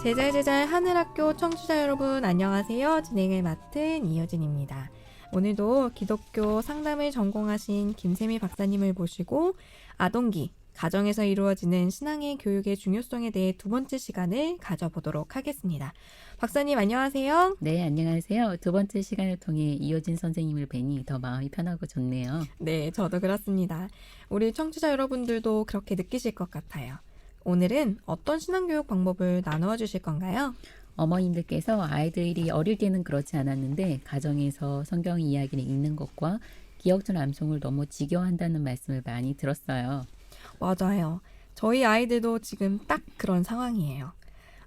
제잘제잘 하늘학교 청취자 여러분 안녕하세요. 진행을 맡은 이효진입니다. 오늘도 기독교 상담을 전공하신 김세미 박사님을 모시고 아동기, 가정에서 이루어지는 신앙의 교육의 중요성에 대해 두 번째 시간을 가져보도록 하겠습니다. 박사님 안녕하세요. 네, 안녕하세요. 두 번째 시간을 통해 이효진 선생님을 뵈니 더 마음이 편하고 좋네요. 네, 저도 그렇습니다. 우리 청취자 여러분들도 그렇게 느끼실 것 같아요. 오늘은 어떤 신앙교육 방법을 나누어 주실 건가요? 어머님들께서 아이들이 어릴 때는 그렇지 않았는데 가정에서 성경 이야기를 읽는 것과 기억전 암송을 너무 지겨워한다는 말씀을 많이 들었어요. 맞아요. 저희 아이들도 지금 딱 그런 상황이에요.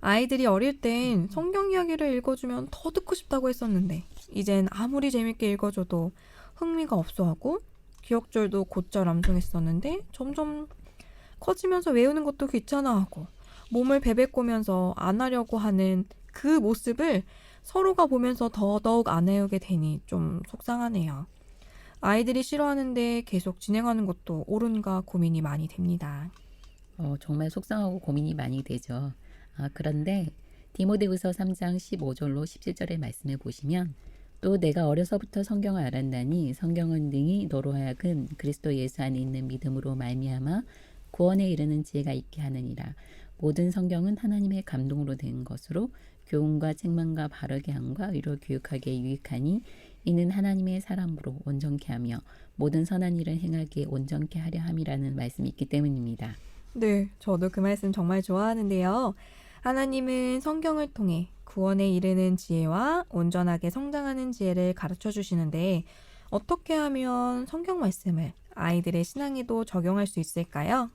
아이들이 어릴 땐 성경 이야기를 읽어주면 더 듣고 싶다고 했었는데 이젠 아무리 재밌게 읽어줘도 흥미가 없어하고 기억절도 곧잘 암송했었는데 점점 커지면서 외우는 것도 귀찮아하고 몸을 베베꼬면서 안 하려고 하는 그 모습을 서로가 보면서 더더욱 안 해오게 되니 좀 속상하네요. 아이들이 싫어하는데 계속 진행하는 것도 옳은가 고민이 많이 됩니다. 정말 속상하고 고민이 많이 되죠. 그런데 디모데후서 3장 15절로 17절의 말씀을 보시면 또 내가 어려서부터 성경을 알았나니 성경은 능히 너로 하여금 그리스도 예수 안에 있는 믿음으로 말미암아 구원에 이르는 지혜가 있게 하느니라. 모든 성경은 하나님의 감동으로 된 것으로 교훈과 책망과 바르게 함과 위로 교육하기에 유익하니 이는 하나님의 사람으로 온전케 하며 모든 선한 일을 행하기에 온전케 하려 함이라는 말씀이 있기 때문입니다. 네, 저도 그 말씀 정말 좋아하는데요. 하나님은 성경을 통해 구원에 이르는 지혜와 온전하게 성장하는 지혜를 가르쳐 주시는데 어떻게 하면 성경 말씀을 아이들의 신앙에도 적용할 수 있을까요?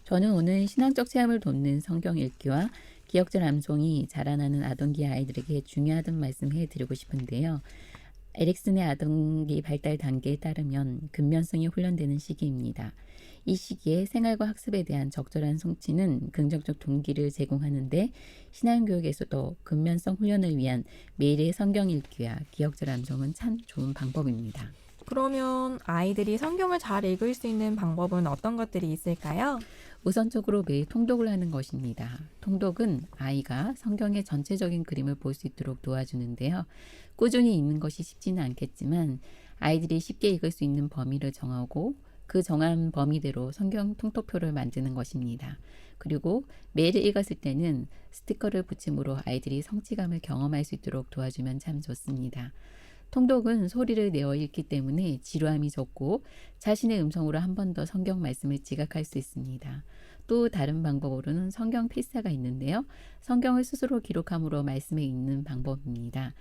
저는 오늘 신앙적 체험을 돕는 성경 읽기와 기억절 암송이 자라나는 아동기 아이들에게 중요하다는 말씀해 드리고 싶은데요. 에릭슨의 아동기 발달 단계에 따르면 근면성이 훈련되는 시기입니다. 이 시기에 생활과 학습에 대한 적절한 성취는 긍정적 동기를 제공하는데 신앙교육에서도 근면성 훈련을 위한 매일의 성경 읽기와 기억절 암송은 참 좋은 방법입니다. 그러면 아이들이 성경을 잘 읽을 수 있는 방법은 어떤 것들이 있을까요? 우선적으로 매일 통독을 하는 것입니다. 통독은 아이가 성경의 전체적인 그림을 볼 수 있도록 도와주는데요. 꾸준히 읽는 것이 쉽지는 않겠지만 아이들이 쉽게 읽을 수 있는 범위를 정하고 그 정한 범위대로 성경 통독표를 만드는 것입니다. 그리고 매일 읽었을 때는 스티커를 붙임으로 아이들이 성취감을 경험할 수 있도록 도와주면 참 좋습니다. 통독은 소리를 내어 읽기 때문에 지루함이 적고 자신의 음성으로 한 번 더 성경 말씀을 지각할 수 있습니다. 또 다른 방법으로는 성경 필사가 있는데요. 성경을 스스로 기록함으로 말씀을 읽는 방법입니다.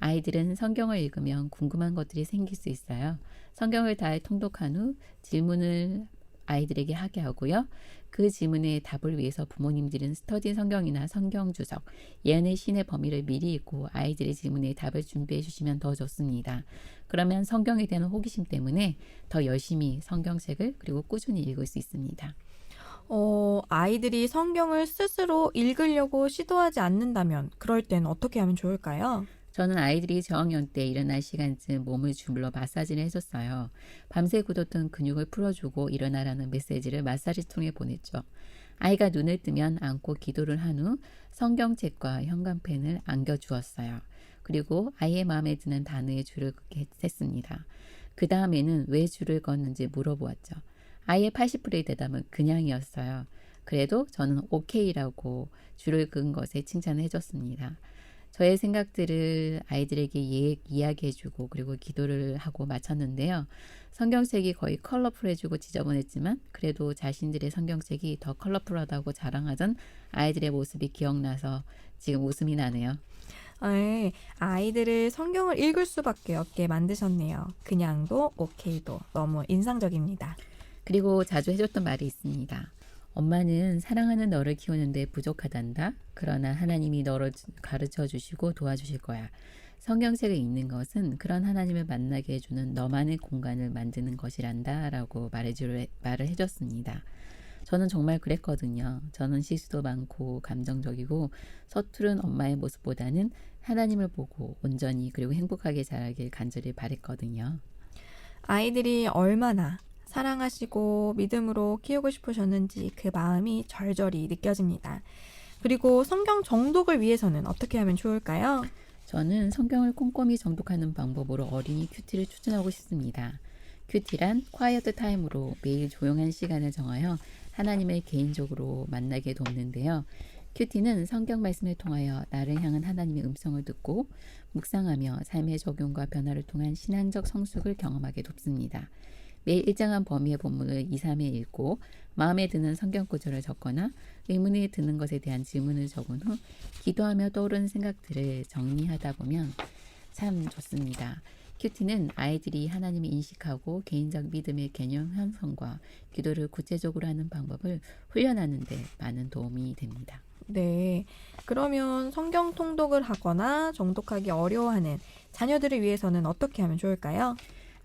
아이들은 성경을 읽으면 궁금한 것들이 생길 수 있어요. 성경을 다 통독한 후 질문을 아이들에게 하게 하고요. 그 질문에 답을 위해서 부모님들은 스터디 성경이나 성경 주석, 예언의 신의 범위를 미리 읽고 아이들의 질문에 답을 준비해 주시면 더 좋습니다. 그러면 성경에 대한 호기심 때문에 더 열심히 성경책을 그리고 꾸준히 읽을 수 있습니다. 아이들이 성경을 스스로 읽으려고 시도하지 않는다면 그럴 땐 어떻게 하면 좋을까요? 저는 아이들이 저학년 때 일어날 시간쯤 몸을 주물러 마사지를 해줬어요. 밤새 굳었던 근육을 풀어주고 일어나라는 메시지를 마사지 통해 보냈죠. 아이가 눈을 뜨면 안고 기도를 한 후 성경책과 형광펜을 안겨주었어요. 그리고 아이의 마음에 드는 단어의 줄을 긋게 했습니다. 그 다음에는 왜 줄을 걷는지 물어보았죠. 아이의 80%의 대답은 그냥이었어요. 그래도 저는 오케이라고 줄을 그은 것에 칭찬을 해줬습니다. 저의 생각들을 아이들에게 이야기해주고 그리고 기도를 하고 마쳤는데요. 성경책이 거의 컬러풀해지고 지저분했지만 그래도 자신들의 성경책이 더 컬러풀하다고 자랑하던 아이들의 모습이 기억나서 지금 웃음이 나네요. 네, 아이들을 성경을 읽을 수밖에 없게 만드셨네요. 그냥도 오케이도 너무 인상적입니다. 그리고 자주 해줬던 말이 있습니다. 엄마는 사랑하는 너를 키우는데 부족하단다. 그러나 하나님이 너를 가르쳐 주시고 도와주실 거야. 성경책을 읽는 것은 그런 하나님을 만나게 해주는 너만의 공간을 만드는 것이란다 라고 말을 해줬습니다. 저는 정말 그랬거든요. 저는 실수도 많고 감정적이고 서투른 엄마의 모습보다는 하나님을 보고 온전히 그리고 행복하게 자라길 간절히 바랬거든요. 아이들이 얼마나 사랑하시고 믿음으로 키우고 싶으셨는지 그 마음이 절절히 느껴집니다. 그리고 성경 정독을 위해서는 어떻게 하면 좋을까요? 저는 성경을 꼼꼼히 정독하는 방법으로 어린이 큐티를 추천하고 싶습니다. 큐티란 콰이어트 타임으로 매일 조용한 시간을 정하여 하나님을 개인적으로 만나게 돕는데요. 큐티는 성경 말씀을 통하여 나를 향한 하나님의 음성을 듣고 묵상하며 삶의 적용과 변화를 통한 신앙적 성숙을 경험하게 돕습니다. 매일 일정한 범위의 본문을 2, 3회 읽고 마음에 드는 성경 구절을 적거나 의문이 드는 것에 대한 질문을 적은 후 기도하며 떠오르는 생각들을 정리하다 보면 참 좋습니다. 큐티는 아이들이 하나님을 인식하고 개인적 믿음의 개념 형성과 기도를 구체적으로 하는 방법을 훈련하는 데 많은 도움이 됩니다. 네. 그러면 성경 통독을 하거나 정독하기 어려워하는 자녀들을 위해서는 어떻게 하면 좋을까요?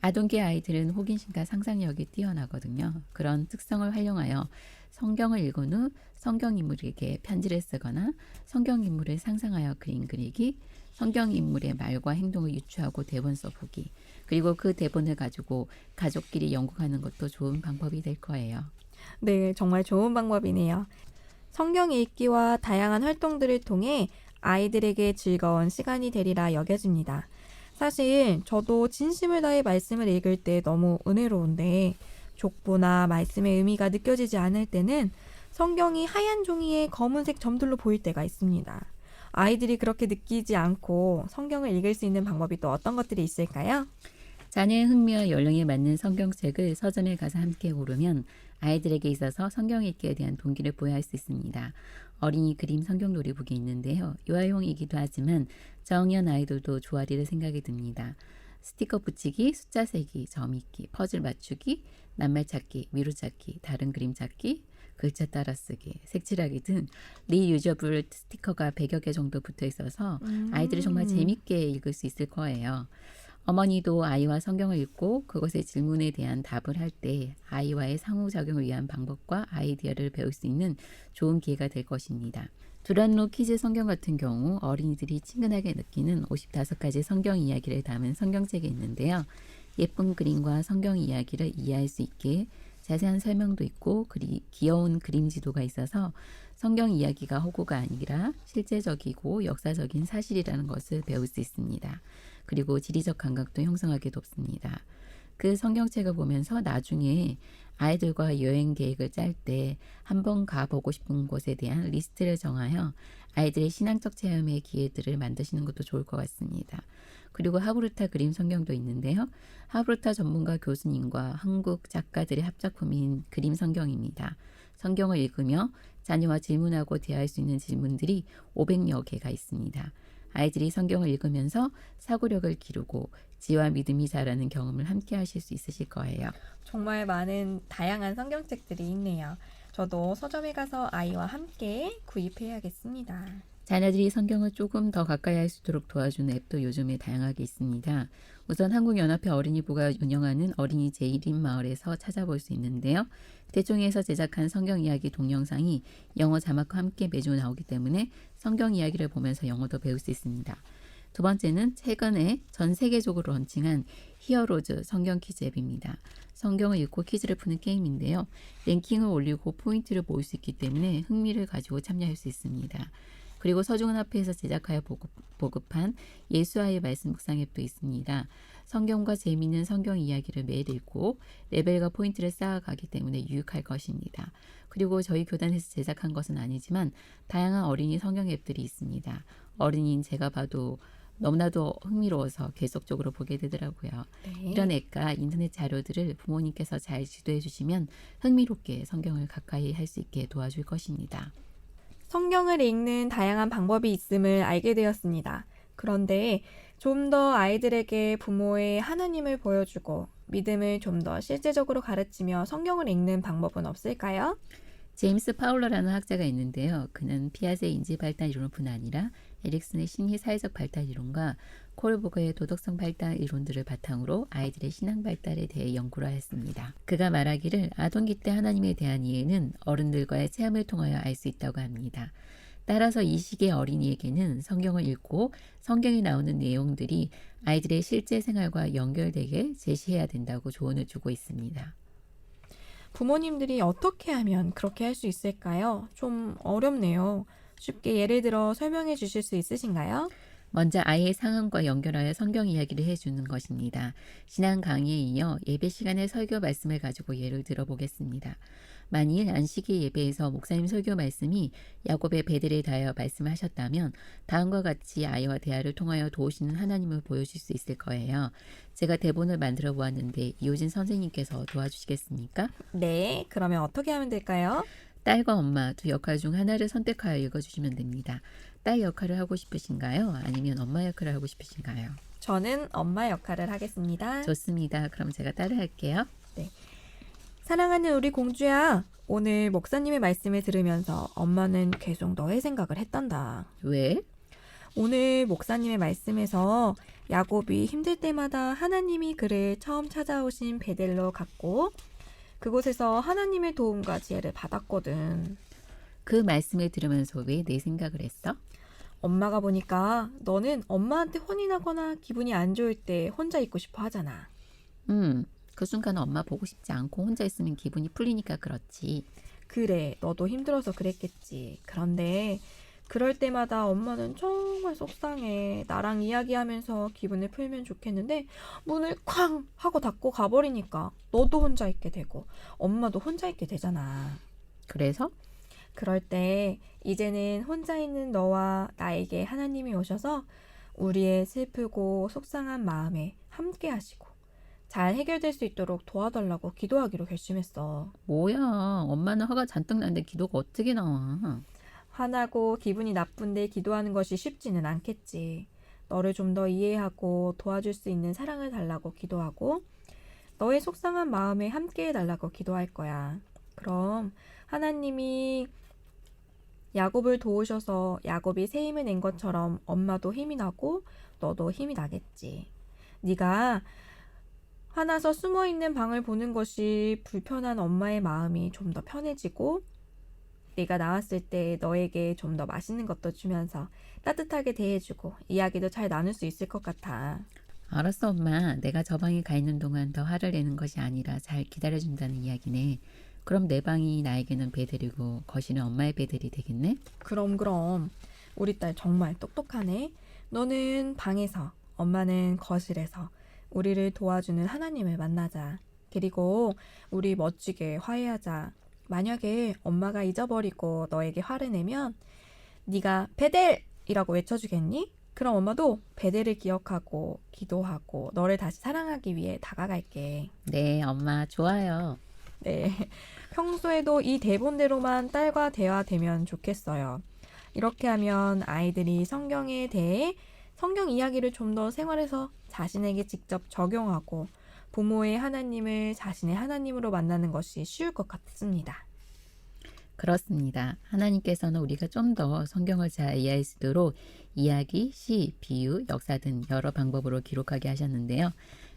아동기 아이들은 호기심과 상상력이 뛰어나거든요. 그런 특성을 활용하여 성경을 읽은 후 성경 인물에게 편지를 쓰거나 성경 인물을 상상하여 그림 그리기, 성경 인물의 말과 행동을 유추하고 대본 써보기, 그리고 그 대본을 가지고 가족끼리 연구하는 것도 좋은 방법이 될 거예요. 네, 정말 좋은 방법이네요. 성경 읽기와 다양한 활동들을 통해 아이들에게 즐거운 시간이 되리라 여겨집니다. 사실 저도 진심을 다해 말씀을 읽을 때 너무 은혜로운데 족보나 말씀의 의미가 느껴지지 않을 때는 성경이 하얀 종이에 검은색 점들로 보일 때가 있습니다. 아이들이 그렇게 느끼지 않고 성경을 읽을 수 있는 방법이 또 어떤 것들이 있을까요? 자녀의 흥미와 연령에 맞는 성경책을 서점에 가서 함께 고르면 아이들에게 있어서 성경 읽기에 대한 동기를 부여할 수 있습니다. 어린이 그림 성경 놀이북이 있는데요. 유아용이기도 하지만 저학년 아이들도 좋아하리라 생각이 듭니다. 스티커 붙이기, 숫자 세기, 점 읽기, 퍼즐 맞추기, 낱말 찾기, 미루 찾기, 다른 그림 찾기, 글자 따라쓰기, 색칠하기 등 리유저블 스티커가 100여 개 정도 붙어 있어서 아이들이 정말 재밌게 읽을 수 있을 거예요. 어머니도 아이와 성경을 읽고 그것의 질문에 대한 답을 할 때 아이와의 상호작용을 위한 방법과 아이디어를 배울 수 있는 좋은 기회가 될 것입니다. 두란노 키즈 성경 같은 경우 어린이들이 친근하게 느끼는 55가지 성경 이야기를 담은 성경책이 있는데요. 예쁜 그림과 성경 이야기를 이해할 수 있게 자세한 설명도 있고 귀여운 그림 지도가 있어서 성경 이야기가 허구가 아니라 실제적이고 역사적인 사실이라는 것을 배울 수 있습니다. 그리고 지리적 감각도 형성하게 돕습니다. 그 성경책을 보면서 나중에 아이들과 여행 계획을 짤 때 한번 가보고 싶은 곳에 대한 리스트를 정하여 아이들의 신앙적 체험의 기회들을 만드시는 것도 좋을 것 같습니다. 그리고 하브루타 그림 성경도 있는데요. 하브루타 전문가 교수님과 한국 작가들의 합작품인 그림 성경입니다. 성경을 읽으며 자녀와 질문하고 대화할 수 있는 질문들이 500여 개가 있습니다. 아이들이 성경을 읽으면서 사고력을 기르고 지와 믿음이 자라는 경험을 함께 하실 수 있으실 거예요. 정말 많은 다양한 성경책들이 있네요. 저도 서점에 가서 아이와 함께 구입해야겠습니다. 자녀들이 성경을 조금 더 가까이 할 수 있도록 도와주는 앱도 요즘에 다양하게 있습니다. 우선 한국연합회 어린이부가 운영하는 어린이 제1인 마을에서 찾아볼 수 있는데요. 대종에서 제작한 성경 이야기 동영상이 영어 자막과 함께 매주 나오기 때문에 성경 이야기를 보면서 영어도 배울 수 있습니다. 두 번째는 최근에 전 세계적으로 런칭한 히어로즈 성경 퀴즈 앱입니다. 성경을 읽고 퀴즈를 푸는 게임인데요. 랭킹을 올리고 포인트를 모을 수 있기 때문에 흥미를 가지고 참여할 수 있습니다. 그리고 서중은합회에서 제작하여 보급한 예수와의 말씀 묵상 앱도 있습니다. 성경과 재미있는 성경 이야기를 매일 읽고 레벨과 포인트를 쌓아가기 때문에 유익할 것입니다. 그리고 저희 교단에서 제작한 것은 아니지만 다양한 어린이 성경 앱들이 있습니다. 어린이인 제가 봐도 너무나도 흥미로워서 계속적으로 보게 되더라고요. 네. 이런 앱과 인터넷 자료들을 부모님께서 잘 지도해 주시면 흥미롭게 성경을 가까이 할 수 있게 도와줄 것입니다. 성경을 읽는 다양한 방법이 있음을 알게 되었습니다. 그런데 좀 더 아이들에게 부모의 하나님을 보여주고 믿음을 좀 더 실제적으로 가르치며 성경을 읽는 방법은 없을까요? 제임스 파울러라는 학자가 있는데요. 그는 피아제의 인지 발달 이론뿐 아니라 에릭슨의 심리 사회적 발달 이론과 콜보그의 도덕성 발달 이론들을 바탕으로 아이들의 신앙 발달에 대해 연구를 하였습니다. 그가 말하기를 아동기 때 하나님에 대한 이해는 어른들과의 체험을 통하여 알 수 있다고 합니다. 따라서 이 시기의 어린이에게는 성경을 읽고 성경에 나오는 내용들이 아이들의 실제 생활과 연결되게 제시해야 된다고 조언을 주고 있습니다. 부모님들이 어떻게 하면 그렇게 할 수 있을까요? 좀 어렵네요. 쉽게 예를 들어 설명해 주실 수 있으신가요? 먼저 아이의 상황과 연결하여 성경 이야기를 해주는 것입니다. 신앙 강의에 이어 예배 시간에 설교 말씀을 가지고 예를 들어보겠습니다. 만일 안식일 예배에서 목사님 설교 말씀이 야곱의 베델에 대하여 말씀하셨다면 다음과 같이 아이와 대화를 통하여 도우시는 하나님을 보여줄 수 있을 거예요. 제가 대본을 만들어 보았는데 이호진 선생님께서 도와주시겠습니까? 네, 그러면 어떻게 하면 될까요? 딸과 엄마 두 역할 중 하나를 선택하여 읽어주시면 됩니다. 딸 역할을 하고 싶으신가요? 아니면 엄마 역할을 하고 싶으신가요? 저는 엄마 역할을 하겠습니다. 좋습니다. 그럼 제가 딸을 할게요. 사랑하는 우리 공주야, 오늘 목사님의 말씀을 들으면서 엄마는 계속 너의 생각을 했단다. 왜? 오늘 목사님의 말씀에서 야곱이 힘들 때마다 하나님이 그를 처음 찾아오신 베델로 갔고 그곳에서 하나님의 도움과 지혜를 받았거든. 그 말씀을 들으면서 왜 내 생각을 했어? 엄마가 보니까 너는 엄마한테 혼이 나거나 기분이 안 좋을 때 혼자 있고 싶어 하잖아. 그 순간 엄마 보고 싶지 않고 혼자 있으면 기분이 풀리니까 그렇지. 그래, 너도 힘들어서 그랬겠지. 그런데 그럴 때마다 엄마는 정말 속상해. 나랑 이야기하면서 기분을 풀면 좋겠는데 문을 쾅 하고 닫고 가버리니까 너도 혼자 있게 되고 엄마도 혼자 있게 되잖아. 그래서? 그럴 때 이제는 혼자 있는 너와 나에게 하나님이 오셔서 우리의 슬프고 속상한 마음에 함께 하시고 잘 해결될 수 있도록 도와달라고 기도하기로 결심했어. 뭐야, 엄마는 화가 잔뜩 나는데 기도가 어떻게 나와? 화나고 기분이 나쁜데 기도하는 것이 쉽지는 않겠지. 너를 좀 더 이해하고 도와줄 수 있는 사랑을 달라고 기도하고 너의 속상한 마음에 함께 해달라고 기도할 거야. 그럼 하나님이 야곱을 도우셔서 야곱이 새 힘을 낸 것처럼 엄마도 힘이 나고 너도 힘이 나겠지. 네가 화나서 숨어있는 방을 보는 것이 불편한 엄마의 마음이 좀 더 편해지고 내가 나왔을 때 너에게 좀 더 맛있는 것도 주면서 따뜻하게 대해주고 이야기도 잘 나눌 수 있을 것 같아. 알았어, 엄마. 내가 저 방에 가 있는 동안 더 화를 내는 것이 아니라 잘 기다려준다는 이야기네. 그럼 내 방이 나에게는 베델이고 거실은 엄마의 베델이 되겠네? 그럼 우리 딸 정말 똑똑하네. 너는 방에서, 엄마는 거실에서 우리를 도와주는 하나님을 만나자. 그리고 우리 멋지게 화해하자. 만약에 엄마가 잊어버리고 너에게 화를 내면 네가 베델이라고 외쳐주겠니? 그럼 엄마도 베델을 기억하고 기도하고 너를 다시 사랑하기 위해 다가갈게. 네, 엄마 좋아요. 네. 평소에도 이 대본대로만 딸과 대화되면 좋겠어요. 이렇게 하면 아이들이 성경에 대해 성경 이야기를 좀 더 생활에서 자신에게 직접 적용하고 부모의 하나님을 자신의 하나님으로 만나는 것이 쉬울 것 같습니다. 그렇습니다. 하나님께서는 우리가 좀 더 성경을 잘 이해할 수 있도록 이야기, 시, 비유, 역사 등 여러 방법으로 기록하게 하셨는데요.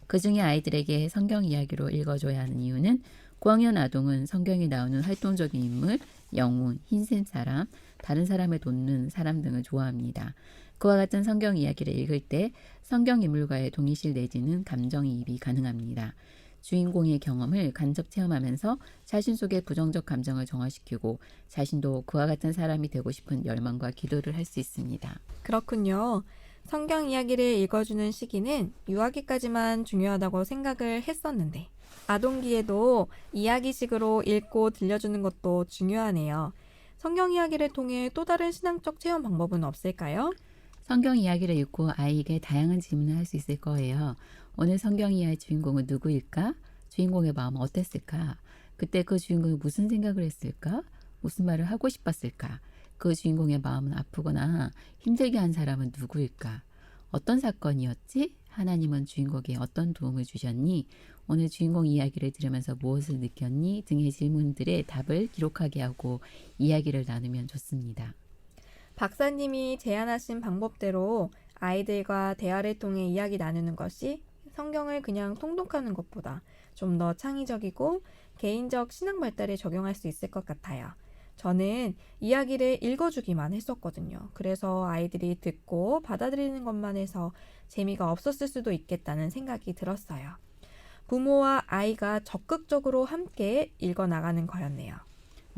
그 중에 아이들에게 성경 이야기로 읽어줘야 하는 이유는 고학년 아동은 성경에 나오는 활동적인 인물, 영웅, 흰센 사람, 다른 사람을 돕는 사람 등을 좋아합니다. 그와 같은 성경 이야기를 읽을 때 성경 인물과의 동의실 내지는 감정이입이 가능합니다. 주인공의 경험을 간접 체험하면서 자신 속의 부정적 감정을 정화시키고 자신도 그와 같은 사람이 되고 싶은 열망과 기도를 할 수 있습니다. 그렇군요. 성경 이야기를 읽어주는 시기는 유아기까지만 중요하다고 생각을 했었는데 아동기에도 이야기식으로 읽고 들려주는 것도 중요하네요. 성경 이야기를 통해 또 다른 신앙적 체험 방법은 없을까요? 성경 이야기를 읽고 아이에게 다양한 질문을 할 수 있을 거예요. 오늘 성경 이야기의 주인공은 누구일까? 주인공의 마음은 어땠을까? 그때 그 주인공이 무슨 생각을 했을까? 무슨 말을 하고 싶었을까? 그 주인공의 마음은 아프거나 힘들게 한 사람은 누구일까? 어떤 사건이었지? 하나님은 주인공에게 어떤 도움을 주셨니? 오늘 주인공 이야기를 들으면서 무엇을 느꼈니? 등의 질문들의 답을 기록하게 하고 이야기를 나누면 좋습니다. 박사님이 제안하신 방법대로 아이들과 대화를 통해 이야기 나누는 것이 성경을 그냥 통독하는 것보다 좀 더 창의적이고 개인적 신앙 발달에 적용할 수 있을 것 같아요. 저는 이야기를 읽어주기만 했었거든요. 그래서 아이들이 듣고 받아들이는 것만 해서 재미가 없었을 수도 있겠다는 생각이 들었어요. 부모와 아이가 적극적으로 함께 읽어나가는 거였네요.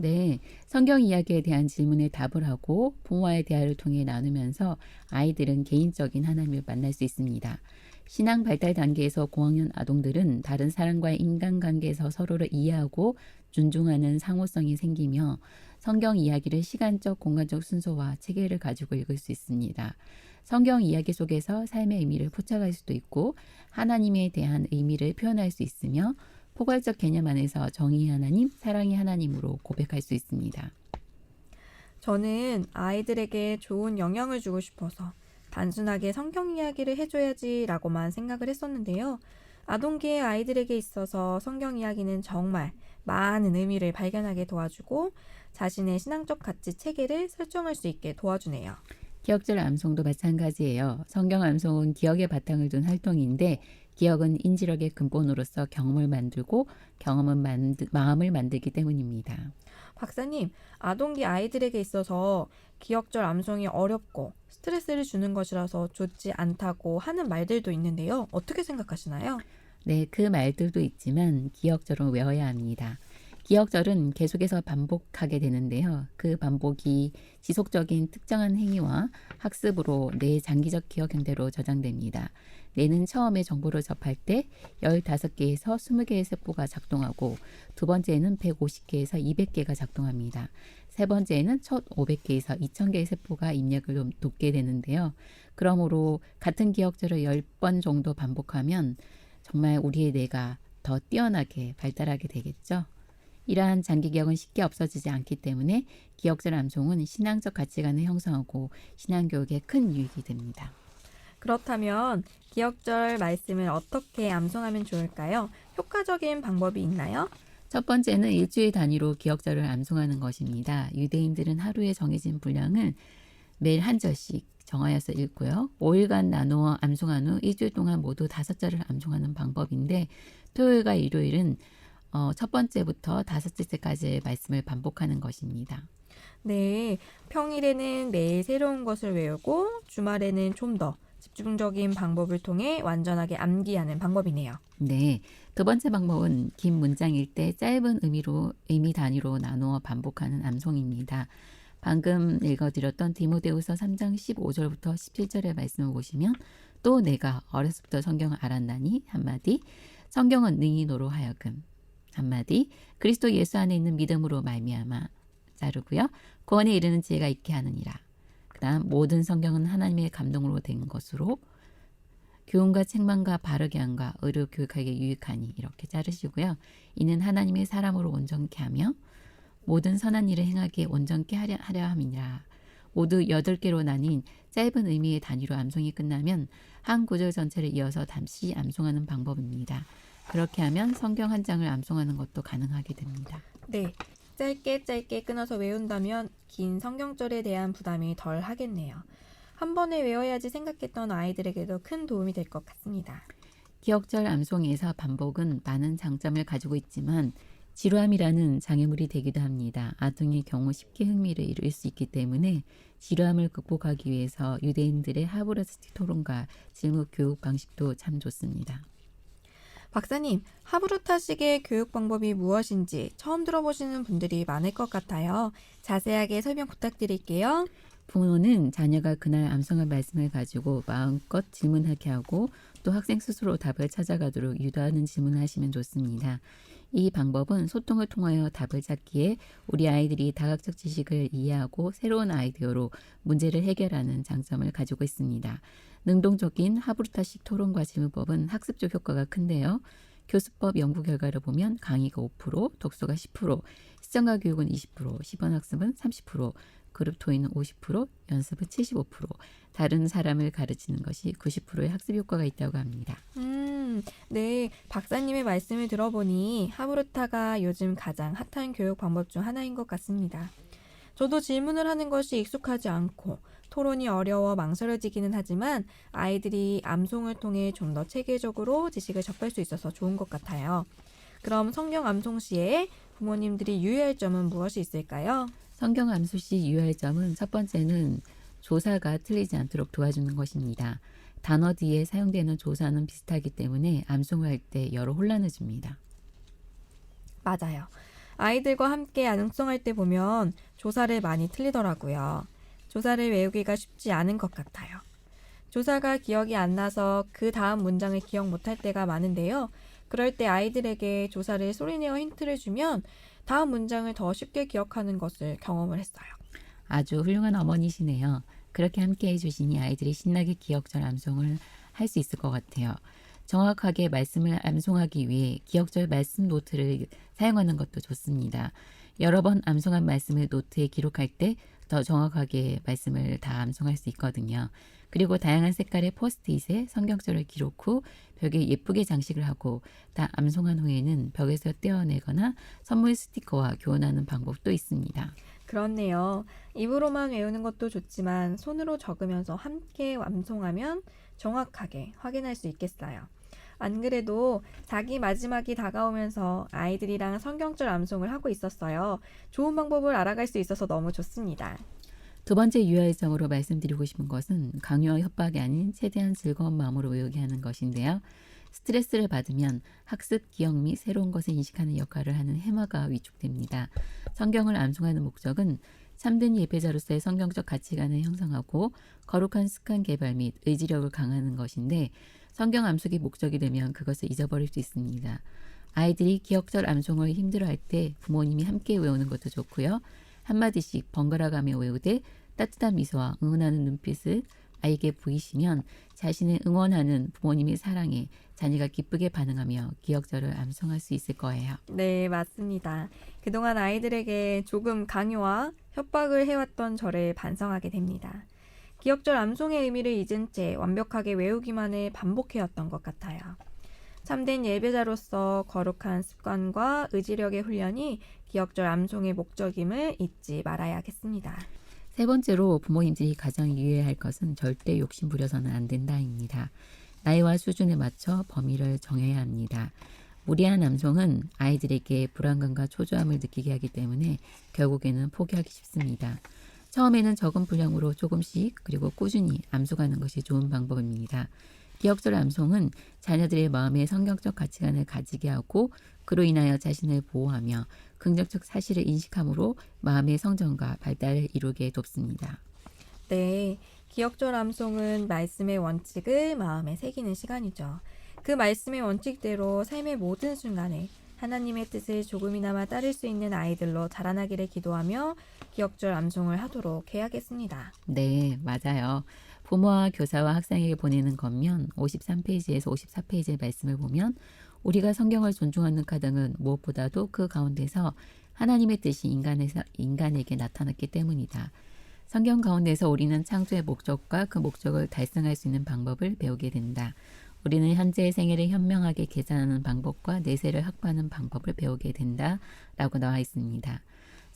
네, 성경 이야기에 대한 질문에 답을 하고 부모와의 대화를 통해 나누면서 아이들은 개인적인 하나님을 만날 수 있습니다. 신앙 발달 단계에서 고학년 아동들은 다른 사람과의 인간관계에서 서로를 이해하고 존중하는 상호성이 생기며 성경 이야기를 시간적, 공간적 순서와 체계를 가지고 읽을 수 있습니다. 성경 이야기 속에서 삶의 의미를 포착할 수도 있고 하나님에 대한 의미를 표현할 수 있으며 포괄적 개념 안에서 정의의 하나님, 사랑의 하나님으로 고백할 수 있습니다. 저는 아이들에게 좋은 영향을 주고 싶어서 단순하게 성경 이야기를 해줘야지라고만 생각을 했었는데요. 아동기의 아이들에게 있어서 성경 이야기는 정말 많은 의미를 발견하게 도와주고 자신의 신앙적 가치 체계를 설정할 수 있게 도와주네요. 기억절 암송도 마찬가지예요. 성경 암송은 기억의 바탕을 둔 활동인데 기억은 인지력의 근본으로서 경험을 만들고 경험은 마음을 만들기 때문입니다. 박사님, 아동기 아이들에게 있어서 기억절 암송이 어렵고 스트레스를 주는 것이라서 좋지 않다고 하는 말들도 있는데요. 어떻게 생각하시나요? 네, 그 말들도 있지만 기억절은 외워야 합니다. 기억절은 계속해서 반복하게 되는데요. 그 반복이 지속적인 특정한 행위와 학습으로 뇌의 장기적 기억 형태로 저장됩니다. 뇌는 처음에 정보를 접할 때 15개에서 20개의 세포가 작동하고 두 번째에는 150개에서 200개가 작동합니다. 세 번째에는 첫 500개에서 2000개의 세포가 입력을 돕게 되는데요. 그러므로 같은 기억절을 10번 정도 반복하면 정말 우리의 뇌가 더 뛰어나게 발달하게 되겠죠. 이러한 장기 기억은 쉽게 없어지지 않기 때문에 기억절 암송은 신앙적 가치관을 형성하고 신앙교육에 큰 유익이 됩니다. 그렇다면 기억절 말씀을 어떻게 암송하면 좋을까요? 효과적인 방법이 있나요? 첫 번째는 일주일 단위로 기억절을 암송하는 것입니다. 유대인들은 하루에 정해진 분량을 매일 한 절씩 정하여서 읽고요. 5일간 나누어 암송한 후 일주일 동안 모두 5절을 암송하는 방법인데 토요일과 일요일은 첫 번째부터 5절까지의 말씀을 반복하는 것입니다. 네, 평일에는 매일 새로운 것을 외우고 주말에는 좀 더 집중적인 방법을 통해 완전하게 암기하는 방법이네요. 네, 두 번째 방법은 긴 문장일 때 짧은 의미 단위로 나누어 반복하는 암송입니다. 방금 읽어드렸던 디모데후서 3장 15절부터 17절의 말씀을 보시면 또 내가 어렸을부터 성경을 알았나니 한마디 성경은 능히 너로 하여금 한마디 그리스도 예수 안에 있는 믿음으로 말미암아 자르고요. 구원에 이르는 지혜가 있게 하느니라. 그 다음 모든 성경은 하나님의 감동으로 된 것으로 교훈과 책망과 바르게 함과 의로 교육하기에 유익하니 이렇게 자르시고요. 이는 하나님의 사람으로 온전케 하며 모든 선한 일을 행하기에 온전케 하려 함이니라. 모두 8개로 나뉜 짧은 의미의 단위로 암송이 끝나면 한 구절 전체를 이어서 잠시 암송하는 방법입니다. 그렇게 하면 성경 한 장을 암송하는 것도 가능하게 됩니다. 네, 짧게 끊어서 외운다면 긴 성경절에 대한 부담이 덜 하겠네요. 한 번에 외워야지 생각했던 아이들에게도 큰 도움이 될 것 같습니다. 기억절 암송에서 반복은 많은 장점을 가지고 있지만 지루함이라는 장애물이 되기도 합니다. 아동의 경우 쉽게 흥미를 잃을 수 있기 때문에 지루함을 극복하기 위해서 유대인들의 하브라스틱 토론과 질문 교육 방식도 참 좋습니다. 박사님, 하브루타식의 교육 방법이 무엇인지 처음 들어보시는 분들이 많을 것 같아요. 자세하게 설명 부탁드릴게요. 부모는 자녀가 그날 암송할 말씀을 가지고 마음껏 질문하게 하고 또 학생 스스로 답을 찾아가도록 유도하는 질문을 하시면 좋습니다. 이 방법은 소통을 통하여 답을 찾기에 우리 아이들이 다각적 지식을 이해하고 새로운 아이디어로 문제를 해결하는 장점을 가지고 있습니다. 능동적인 하브루타식 토론과 질문법은 학습적 효과가 큰데요. 교수법 연구 결과를 보면 강의가 5%, 독서가 10%, 시청과 교육은 20%, 시범 학습은 30%, 그룹 토의는 50%, 연습은 75%, 다른 사람을 가르치는 것이 90%의 학습 효과가 있다고 합니다. 네, 박사님의 말씀을 들어보니 하브루타가 요즘 가장 핫한 교육 방법 중 하나인 것 같습니다. 저도 질문을 하는 것이 익숙하지 않고 토론이 어려워 망설여지기는 하지만 아이들이 암송을 통해 좀 더 체계적으로 지식을 접할 수 있어서 좋은 것 같아요. 그럼 성경 암송 시에 부모님들이 유의할 점은 무엇이 있을까요? 성경 암수 시 유의할 점은 첫 번째는 조사가 틀리지 않도록 도와주는 것입니다. 단어 뒤에 사용되는 조사는 비슷하기 때문에 암송을 할 때 여러 혼란을 줍니다. 맞아요. 아이들과 함께 암송할 때 보면 조사를 많이 틀리더라고요. 조사를 외우기가 쉽지 않은 것 같아요. 조사가 기억이 안 나서 그 다음 문장을 기억 못할 때가 많은데요. 그럴 때 아이들에게 조사를 소리내어 힌트를 주면 다음 문장을 더 쉽게 기억하는 것을 경험을 했어요. 아주 훌륭한 어머니시네요. 그렇게 함께 해주시니 아이들이 신나게 기억절 암송을 할 수 있을 것 같아요. 정확하게 말씀을 암송하기 위해 기억절 말씀 노트를 사용하는 것도 좋습니다. 여러 번 암송한 말씀을 노트에 기록할 때 더 정확하게 말씀을 다 암송할 수 있거든요. 그리고 다양한 색깔의 포스트잇에 성경절을 기록 후 벽에 예쁘게 장식을 하고 다 암송한 후에는 벽에서 떼어내거나 선물 스티커와 교환하는 방법도 있습니다. 그렇네요. 입으로만 외우는 것도 좋지만 손으로 적으면서 함께 암송하면 정확하게 확인할 수 있겠어요. 안 그래도 자기 마지막이 다가오면서 아이들이랑 성경절 암송을 하고 있었어요. 좋은 방법을 알아갈 수 있어서 너무 좋습니다. 두 번째 유아일성으로 말씀드리고 싶은 것은 강요와 협박이 아닌 최대한 즐거운 마음으로 외우게 하는 것인데요. 스트레스를 받으면 학습, 기억 및 새로운 것을 인식하는 역할을 하는 해마가 위축됩니다. 성경을 암송하는 목적은 참된 예배자로서의 성경적 가치관을 형성하고 거룩한 습관 개발 및 의지력을 강화하는 것인데 성경 암송이 목적이 되면 그것을 잊어버릴 수 있습니다. 아이들이 기억절 암송을 힘들어할 때 부모님이 함께 외우는 것도 좋고요. 한마디씩 번갈아가며 외우되 따뜻한 미소와 응원하는 눈빛을 아이에게 보이시면 자신을 응원하는 부모님의 사랑에 자녀가 기쁘게 반응하며 기억절을 암송할 수 있을 거예요. 네, 맞습니다. 그동안 아이들에게 조금 강요와 협박을 해왔던 저를 반성하게 됩니다. 기억절 암송의 의미를 잊은 채 완벽하게 외우기만을 반복해왔던 것 같아요. 참된 예배자로서 거룩한 습관과 의지력의 훈련이 기억절 암송의 목적임을 잊지 말아야겠습니다. 세 번째로 부모님들이 가장 유의해야 할 것은 절대 욕심 부려서는 안 된다입니다. 나이와 수준에 맞춰 범위를 정해야 합니다. 무리한 암송은 아이들에게 불안감과 초조함을 느끼게 하기 때문에 결국에는 포기하기 쉽습니다. 처음에는 적은 분량으로 조금씩 그리고 꾸준히 암송하는 것이 좋은 방법입니다. 기억절 암송은 자녀들의 마음에 성경적 가치관을 가지게 하고 그로 인하여 자신을 보호하며 긍정적 사실을 인식함으로 마음의 성장과 발달을 이루게 돕습니다. 네, 기억절 암송은 말씀의 원칙을 마음에 새기는 시간이죠. 그 말씀의 원칙대로 삶의 모든 순간에 하나님의 뜻을 조금이나마 따를 수 있는 아이들로 자라나기를 기도하며 기억절 암송을 하도록 해야겠습니다. 네, 맞아요. 부모와 교사와 학생에게 보내는 겉면 53페이지에서 54페이지의 말씀을 보면 우리가 성경을 존중하는 가정은 무엇보다도 그 가운데서 하나님의 뜻이 인간에게 나타났기 때문이다. 성경 가운데서 우리는 창조의 목적과 그 목적을 달성할 수 있는 방법을 배우게 된다. 우리는 현재의 생애를 현명하게 계산하는 방법과 내세를 확보하는 방법을 배우게 된다. 라고 나와 있습니다.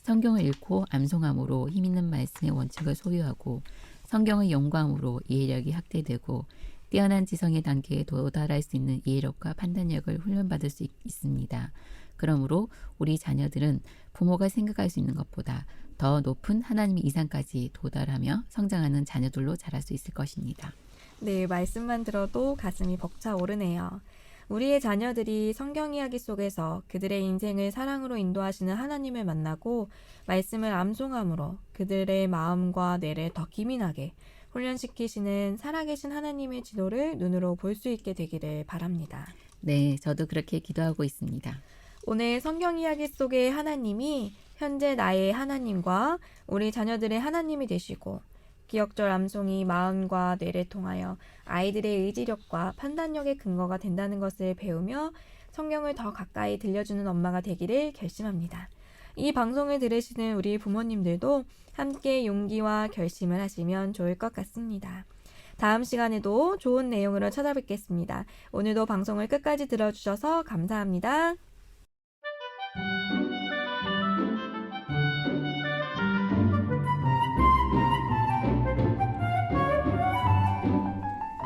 성경을 읽고 암송함으로 힘있는 말씀의 원칙을 소유하고 성경을 연구함으로 이해력이 확대되고 뛰어난 지성의 단계에 도달할 수 있는 이해력과 판단력을 훈련받을 수 있습니다. 그러므로 우리 자녀들은 부모가 생각할 수 있는 것보다 더 높은 하나님의 이상까지 도달하며 성장하는 자녀들로 자랄 수 있을 것입니다. 네, 말씀만 들어도 가슴이 벅차오르네요. 우리의 자녀들이 성경 이야기 속에서 그들의 인생을 사랑으로 인도하시는 하나님을 만나고 말씀을 암송함으로 그들의 마음과 뇌를 더 기민하게 훈련시키시는 살아계신 하나님의 지도를 눈으로 볼 수 있게 되기를 바랍니다. 네, 저도 그렇게 기도하고 있습니다. 오늘 성경 이야기 속의 하나님이 현재 나의 하나님과 우리 자녀들의 하나님이 되시고 기억절 암송이 마음과 뇌를 통하여 아이들의 의지력과 판단력의 근거가 된다는 것을 배우며 성경을 더 가까이 들려주는 엄마가 되기를 결심합니다. 이 방송을 들으시는 우리 부모님들도 함께 용기와 결심을 하시면 좋을 것 같습니다. 다음 시간에도 좋은 내용으로 찾아뵙겠습니다. 오늘도 방송을 끝까지 들어주셔서 감사합니다.